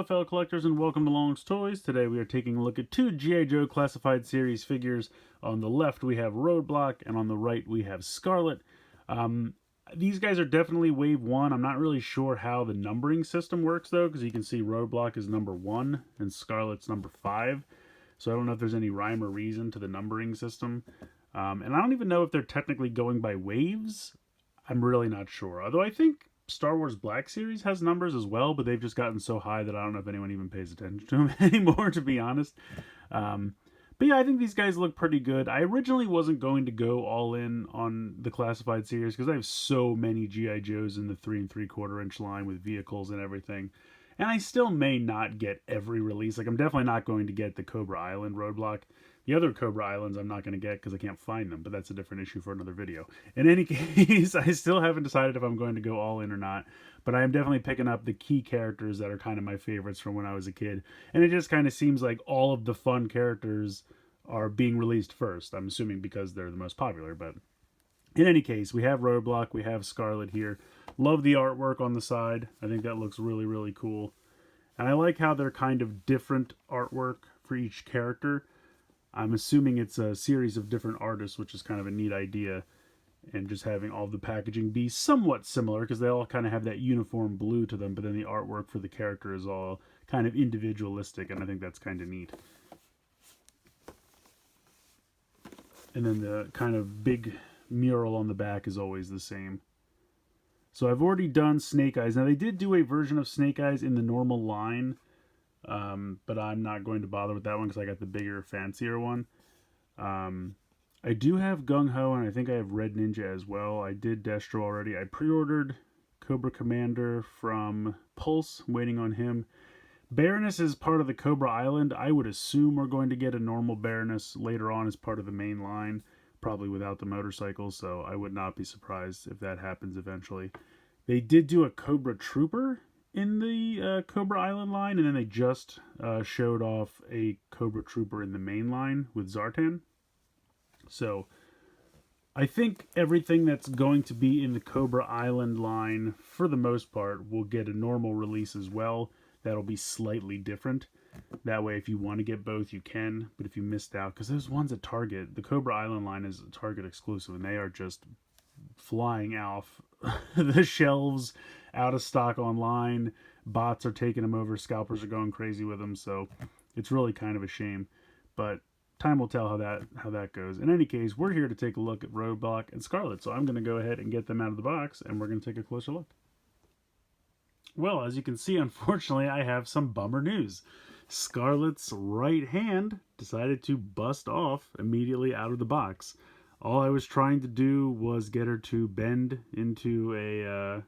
fellow collectors, and welcome to Long's Toys. Today we are taking a look at two G.I. Joe Classified Series figures. On the left we have Roadblock, and on the right we have Scarlet. These guys are definitely Wave 1. I'm not really sure how the numbering system works, though, because you can see Roadblock is number 1 and Scarlet's number 5. So I don't know if there's any rhyme or reason to the numbering system. And I don't even know if they're technically going by waves. I'm really not sure. Although I think Star Wars Black Series has numbers as well, but they've just gotten so high that I don't know if anyone even pays attention to them anymore, to be honest. But yeah, I think these guys look pretty good. I originally wasn't going to go all in on the Classified Series because I have so many G.I. Joes in the 3 3/4 inch line with vehicles and everything. And I still may not get every release. Like, I'm definitely not going to get the Cobra Island Roadblock. The other Cobra Islands I'm not going to get because I can't find them, but that's a different issue for another video. In any case, I still haven't decided if I'm going to go all in or not, but I am definitely picking up the key characters that are kind of my favorites from when I was a kid. And it just kind of seems like all of the fun characters are being released first. I'm assuming because they're the most popular, but in any case, we have Roadblock, we have Scarlet here. Love the artwork on the side. I think that looks really, really cool. And I like how they're kind of different artwork for each character. I'm assuming it's a series of different artists, which is kind of a neat idea. And just having all the packaging be somewhat similar, because they all kind of have that uniform blue to them, but then the artwork for the character is all kind of individualistic, and I think that's kind of neat. And then the kind of big mural on the back is always the same. So I've already done Snake Eyes. Now, they did do a version of Snake Eyes in the normal line, but I'm not going to bother with that one because I got the bigger, fancier one. I do have Gung Ho, and I think I have Red Ninja as well. I did Destro already. I pre-ordered Cobra Commander from Pulse, waiting on him. Baroness is part of the Cobra Island. I would assume we're going to get a normal Baroness later on as part of the main line, probably without the motorcycle, so I would not be surprised if that happens eventually. They did do a Cobra Trooper in the Cobra Island line, and then they just showed off a Cobra Trooper in the main line with Zartan. So I think everything that's going to be in the Cobra Island line, for the most part, will get a normal release as well. That'll be slightly different. That way, if you want to get both, you can. But if you missed out, because those ones at Target, the Cobra Island line is a Target exclusive, and they are just flying off the shelves, out of stock online. Bots are taking them over. Scalpers are going crazy with them. So it's really kind of a shame. But time will tell how that goes. In any case, we're here to take a look at Roadblock and Scarlet. So I'm going to go ahead and get them out of the box, and we're going to take a closer look. Well, as you can see, unfortunately, I have some bummer news. Scarlet's right hand decided to bust off immediately out of the box. All I was trying to do was get her to bend into a,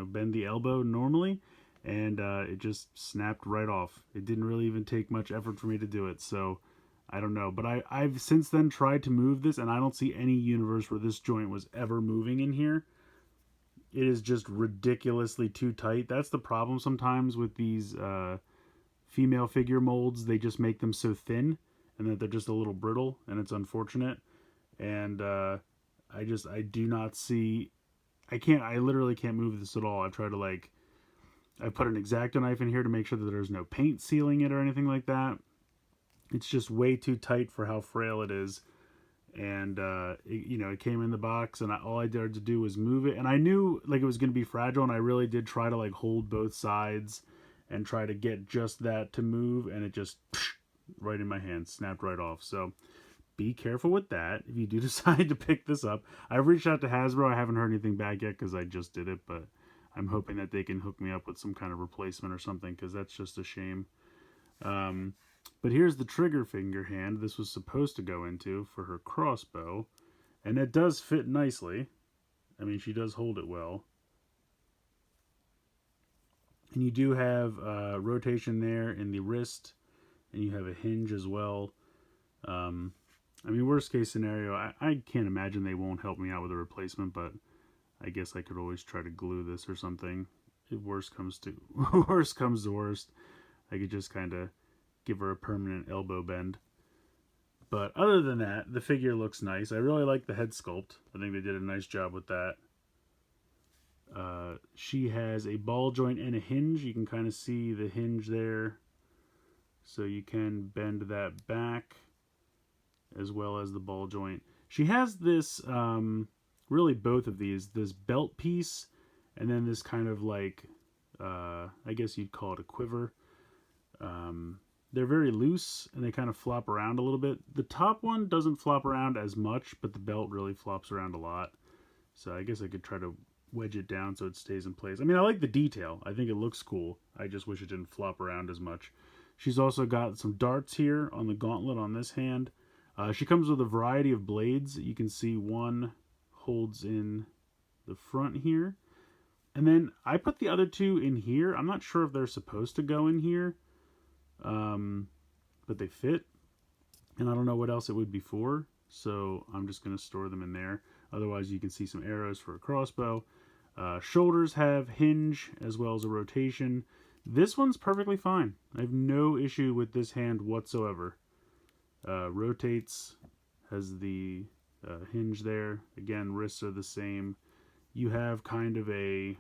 bend the elbow normally, and it just snapped right off. It didn't really even take much effort for me to do it, so I don't know. But I've since then tried to move this, and I don't see any universe where this joint was ever moving in here. It is just ridiculously too tight. That's the problem sometimes with these female figure molds. They just make them so thin, and that they're just a little brittle, and it's unfortunate. And I do not see, I literally can't move this at all. I've tried to, I put an X-Acto knife in here to make sure that there's no paint sealing it or anything like that. It's just way too tight for how frail it is. And it came in the box, and all I dared to do was move it, and I knew it was going to be fragile, and I really did try to hold both sides and try to get just that to move, and it just right in my hand, snapped right off. So be careful with that if you do decide to pick this up. I've reached out to Hasbro. I haven't heard anything back yet because I just did it, but I'm hoping that they can hook me up with some kind of replacement or something, because that's just a shame. But here's the trigger finger hand this was supposed to go into for her crossbow. And it does fit nicely. I mean, she does hold it well. And you do have rotation there in the wrist. And you have a hinge as well. I mean, worst case scenario, I can't imagine they won't help me out with a replacement. But I guess I could always try to glue this or something. If worst comes to worst, I could just kind of give her a permanent elbow bend. But other than that, the figure looks nice. I really like the head sculpt. I think they did a nice job with that. She has a ball joint and a hinge. You can kind of see the hinge there. So you can bend that back as well as the ball joint. She has this, really both of these, this belt piece and then this kind of like, I guess you'd call it a quiver. They're very loose and they kind of flop around a little bit. The top one doesn't flop around as much, but the belt really flops around a lot. So I guess I could try to wedge it down so it stays in place. I mean, I like the detail. I think it looks cool. I just wish it didn't flop around as much. She's also got some darts here on the gauntlet on this hand. She comes with a variety of blades. You can see one holds in the front here. And then I put the other two in here. I'm not sure if they're supposed to go in here. But they fit. And I don't know what else it would be for. So I'm just going to store them in there. Otherwise, you can see some arrows for a crossbow. Shoulders have hinge as well as a rotation. This one's perfectly fine. I have no issue with this hand whatsoever. Rotates, has the hinge there. Again, wrists are the same. You have kind of a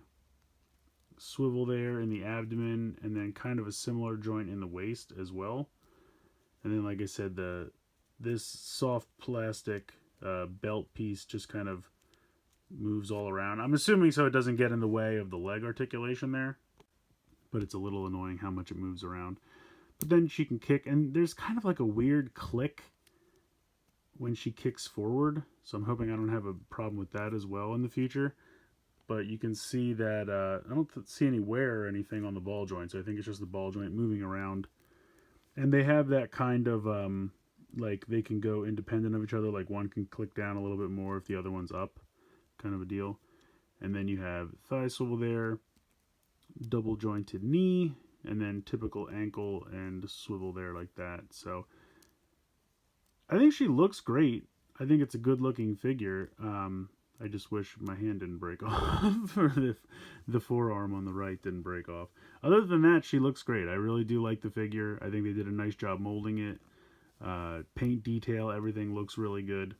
swivel there in the abdomen and then kind of a similar joint in the waist as well. And then, like I said, this soft plastic belt piece just kind of moves all around. I'm assuming so it doesn't get in the way of the leg articulation there, but it's a little annoying how much it moves around. But then she can kick, and there's kind of like a weird click when she kicks forward, so I'm hoping I don't have a problem with that as well in the future. But you can see that I don't see any wear or anything on the ball joint, so I think it's just the ball joint moving around. And they have that kind of like they can go independent of each other, like one can click down a little bit more if the other one's up, kind of a deal. And then you have thigh swivel there, double jointed knee, and then typical ankle and swivel there like that. So I think she looks great. I think it's a good looking figure. I just wish my hand didn't break off, or the forearm on the right didn't break off. Other than that, she looks great. I really do like the figure. I think they did a nice job molding it. Paint detail, everything looks really good.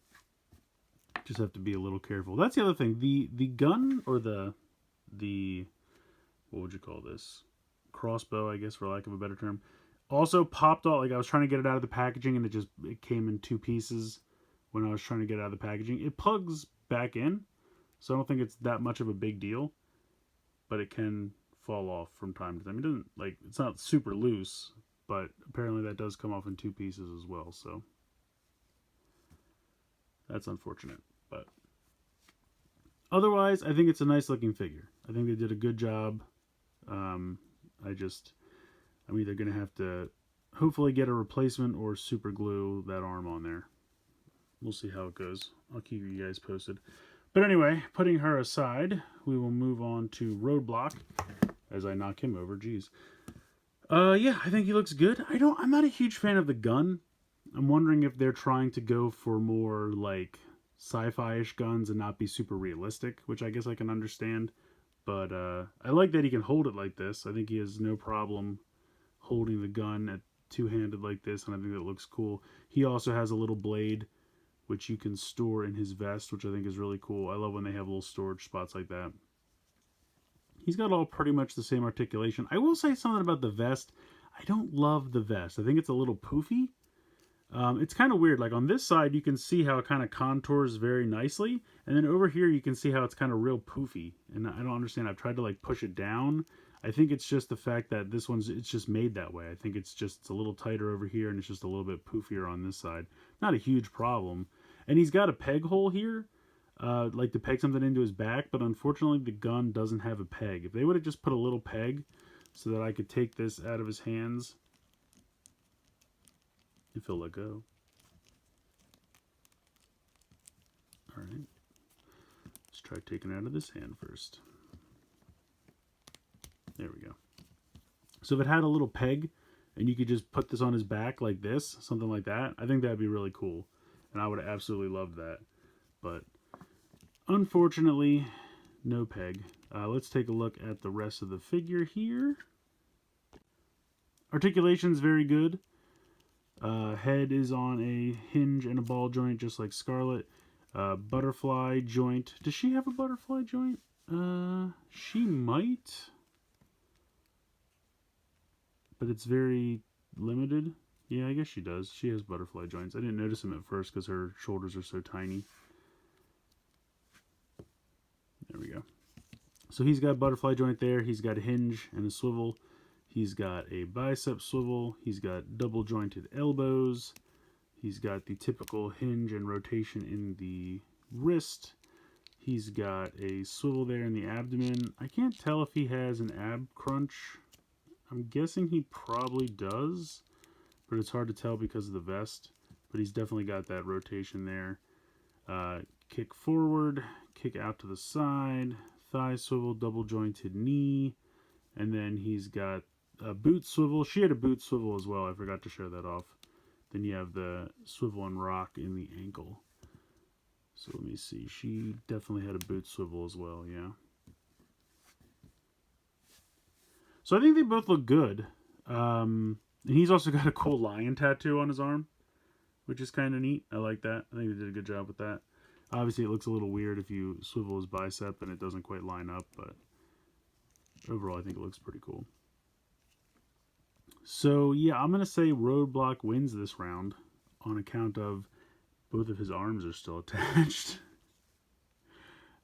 Just have to be a little careful. That's the other thing. The gun, or the what would you call this? Crossbow, I guess, for lack of a better term, also popped off. Like I was trying to get it out of the packaging and it came in two pieces when I was trying to get it out of the packaging. It plugs back in, so I don't think it's that much of a big deal, but it can fall off from time to time. It doesn't, like, it's not super loose, but apparently that does come off in two pieces as well, so that's unfortunate. But otherwise, I think it's a nice looking figure. I think they did a good job. I'm either going to have to hopefully get a replacement or super glue that arm on there. We'll see how it goes. I'll keep you guys posted. But anyway, putting her aside, we will move on to Roadblock as I knock him over. Jeez. Yeah, I think he looks good. I'm not a huge fan of the gun. I'm wondering if they're trying to go for more like sci-fi-ish guns and not be super realistic, which I guess I can understand. But I like that he can hold it like this. I think he has no problem holding the gun at two-handed like this, and I think that looks cool. He also has a little blade which you can store in his vest, which I think is really cool. I love when they have little storage spots like that. He's got all pretty much the same articulation. I will say something about the vest. I don't love the vest. I think it's a little poofy. It's kind of weird. Like on this side, you can see how it kind of contours very nicely. And then over here, you can see how it's kind of real poofy. And I don't understand. I've tried to like push it down. I think it's just the fact that this it's just made that way. I think it's a little tighter over here and it's just a little bit poofier on this side. Not a huge problem. And he's got a peg hole here, like to peg something into his back, but unfortunately the gun doesn't have a peg. If they would have just put a little peg so that I could take this out of his hands, if he'll let go. Alright, let's try taking it out of this hand first. There we go. So if it had a little peg and you could just put this on his back like this, something like that, I think that'd be really cool. And I would have absolutely loved that. But unfortunately, no peg. Let's take a look at the rest of the figure here. Articulation's very good. Head is on a hinge and a ball joint, just like Scarlet. Butterfly joint. Does she have a butterfly joint? She might, but it's very limited. Yeah, I guess she does. She has butterfly joints. I didn't notice them at first because her shoulders are so tiny. There we go. So he's got a butterfly joint there. He's got a hinge and a swivel. He's got a bicep swivel. He's got double jointed elbows. He's got the typical hinge and rotation in the wrist. He's got a swivel there in the abdomen. I can't tell if he has an ab crunch. I'm guessing he probably does, but it's hard to tell because of the vest. But he's definitely got that rotation there. Kick forward, kick out to the side, thigh swivel, double jointed knee, and then he's got a boot swivel. She had a boot swivel as well. I forgot to show that off. Then you have the swivel and rock in the ankle. So let me see. She definitely had a boot swivel as well, yeah. So I think they both look good. And he's also got a cool lion tattoo on his arm, which is kind of neat. I like that. I think they did a good job with that. Obviously, it looks a little weird if you swivel his bicep and it doesn't quite line up, but overall, I think it looks pretty cool. So, yeah, I'm going to say Roadblock wins this round on account of both of his arms are still attached.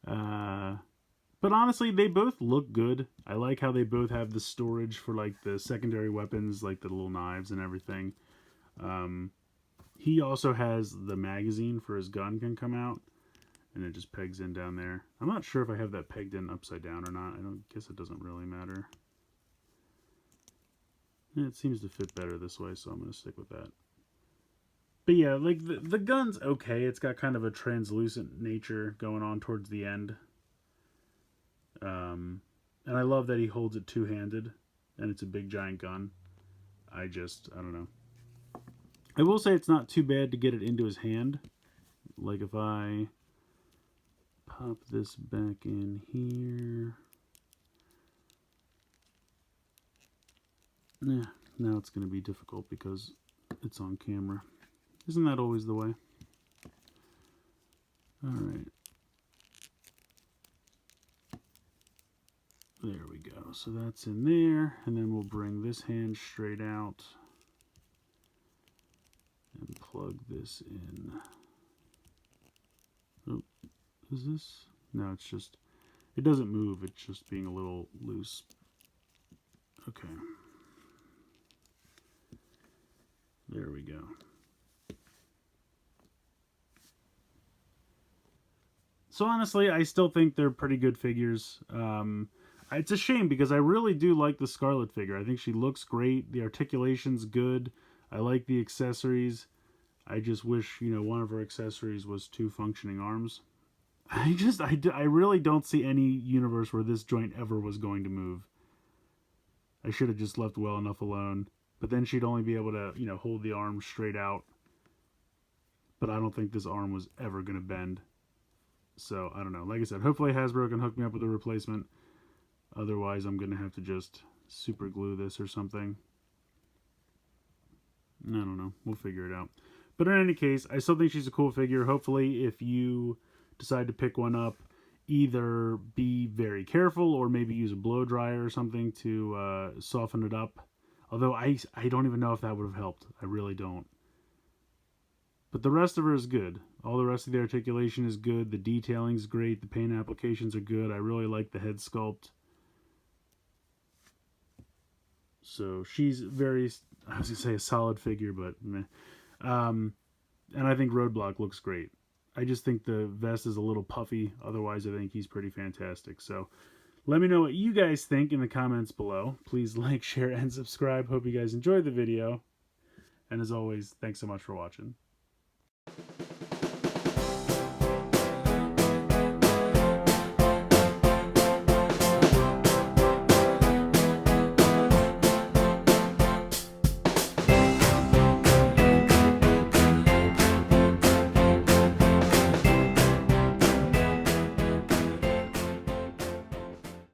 But honestly, they both look good. I like how they both have the storage for, like, the secondary weapons, like the little knives and everything. He also has the magazine for his gun can come out, and it just pegs in down there. I'm not sure if I have that pegged in upside down or not. I don't guess it doesn't really matter. It seems to fit better this way, so I'm going to stick with that. But yeah, like the gun's okay. It's got kind of a translucent nature going on towards the end. And I love that he holds it two-handed, and it's a big giant gun. I don't know. I will say it's not too bad to get it into his hand. Like if I pop this back in here. Yeah, now it's going to be difficult because it's on camera. Isn't that always the way? Alright. There we go. So that's in there. And then we'll bring this hand straight out. And plug this in. Oh, is this? No, it's just, it doesn't move. It's just being a little loose. Okay. There we go. So honestly, I still think they're pretty good figures. It's a shame because I really do like the Scarlet figure. I think she looks great. The articulation's good. I like the accessories. I just wish, one of her accessories was 2 functioning arms. I really don't see any universe where this joint ever was going to move. I should have just left well enough alone. But then she'd only be able to, hold the arm straight out. But I don't think this arm was ever going to bend. So, I don't know. Like I said, hopefully Hasbro can hook me up with a replacement. Otherwise, I'm going to have to just super glue this or something. I don't know. We'll figure it out. But in any case, I still think she's a cool figure. Hopefully, if you decide to pick one up, either be very careful or maybe use a blow dryer or something to soften it up. Although I don't even know if that would have helped. I really don't. But the rest of her is good. All the rest of the articulation is good. The detailing is great. The paint applications are good. I really like the head sculpt. So she's very, I was going to say a solid figure, but meh. And I think Roadblock looks great. I just think the vest is a little puffy. Otherwise, I think he's pretty fantastic. So let me know what you guys think in the comments below. Please like, share, and subscribe. Hope you guys enjoyed the video. And as always, thanks so much for watching.